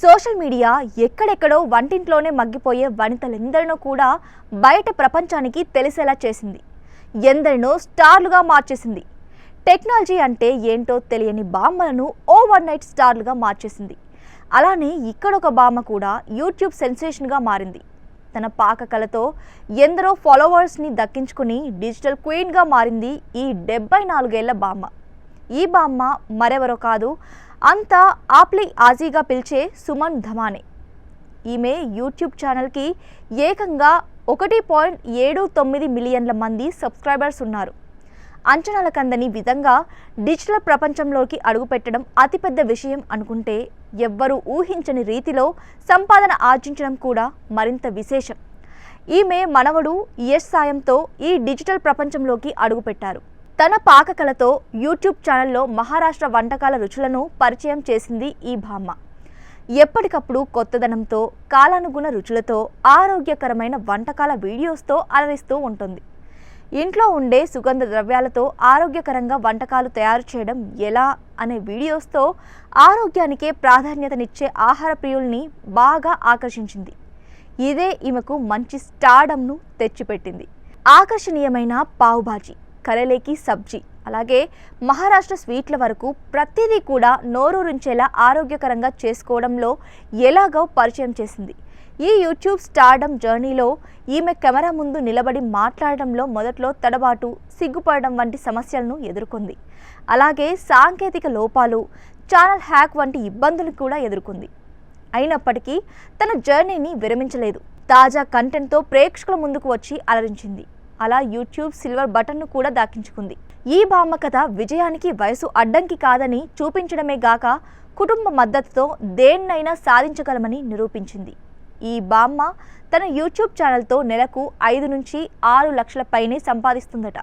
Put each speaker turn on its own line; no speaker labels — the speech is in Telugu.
సోషల్ మీడియా ఎక్కడెక్కడో వంటింట్లోనే మగ్గిపోయే వనితలెందరినో కూడా బయట ప్రపంచానికి తెలిసేలా చేసింది. ఎందరినో స్టార్లుగా మార్చేసింది. టెక్నాలజీ అంటే ఏంటో తెలియని బామ్మలను ఓవర్ నైట్ స్టార్లుగా మార్చేసింది. అలానే ఇక్కడొక బామ్మ కూడా యూట్యూబ్ సెన్సేషన్గా మారింది. తన పాకకళతో ఎందరో ఫాలోవర్స్ని దక్కించుకుని డిజిటల్ క్వీన్గా మారింది ఈ 74 ఏళ్ల బామ్మ. ఈ బామ్మ మరెవరో కాదు, అంతా ఆప్లీ ఆజీగా పిలిచే సుమన్ ధమానే. ఈమె యూట్యూబ్ ఛానల్కి ఏకంగా 1.79 మిలియన్ల మంది సబ్స్క్రైబర్స్ ఉన్నారు. అంచనాలకందని విధంగా డిజిటల్ ప్రపంచంలోకి అడుగుపెట్టడం అతిపెద్ద విషయం అనుకుంటే, ఎవ్వరూ ఊహించని రీతిలో సంపాదన ఆర్జించడం కూడా మరింత విశేషం. ఈమె మనవడు యష్ సాయంతో ఈ డిజిటల్ ప్రపంచంలోకి అడుగుపెట్టారు. తన పాకకళతో యూట్యూబ్ ఛానల్లో మహారాష్ట్ర వంటకాల రుచులను పరిచయం చేసింది ఈ భామ. ఎప్పటికప్పుడు కొత్తదనంతో, కాలానుగుణ రుచులతో, ఆరోగ్యకరమైన వంటకాల వీడియోస్తో అలరిస్తూ ఉంటుంది. ఇంట్లో ఉండే సుగంధ ద్రవ్యాలతో ఆరోగ్యకరంగా వంటకాలు తయారు చేయడం ఎలా అనే వీడియోస్తో ఆరోగ్యానికే ప్రాధాన్యతనిచ్చే ఆహార ప్రియుల్ని బాగా ఆకర్షించింది. ఇదే ఈమెకు మంచి స్టార్డమ్ను తెచ్చిపెట్టింది. ఆకర్షణీయమైన పావుబాజీ, కరేలేకి సబ్జీ, అలాగే మహారాష్ట్ర స్వీట్ల వరకు ప్రతిదీ కూడా నోరూరించేలా ఆరోగ్యకరంగా చేసుకోవడంలో ఎలాగో పరిచయం చేసింది. ఈ యూట్యూబ్ స్టార్డమ్ జర్నీలో ఈమె కెమెరా ముందు నిలబడి మాట్లాడడంలో మొదట్లో తడబాటు, సిగ్గుపడడం వంటి సమస్యలను ఎదుర్కొంది. అలాగే సాంకేతిక లోపాలు, ఛానల్ హ్యాక్ వంటి ఇబ్బందులు కూడా ఎదుర్కొంది. అయినప్పటికీ తన జర్నీని విరమించలేదు. తాజా కంటెంట్తో ప్రేక్షకుల ముందుకు వచ్చి అలరించింది. అలా యూట్యూబ్ సిల్వర్ బటన్ను కూడా దక్కించుకుంది. ఈ బామ్మ కథ విజయానికి వయసు అడ్డంకి కాదని చూపించడమే గాక, కుటుంబ మద్దతుతో దేన్నైనా సాధించగలమని నిరూపించింది. ఈ బామ్మ తన యూట్యూబ్ ఛానల్తో నెలకు 5 నుంచి 6 లక్షల పైనే సంపాదిస్తుందట.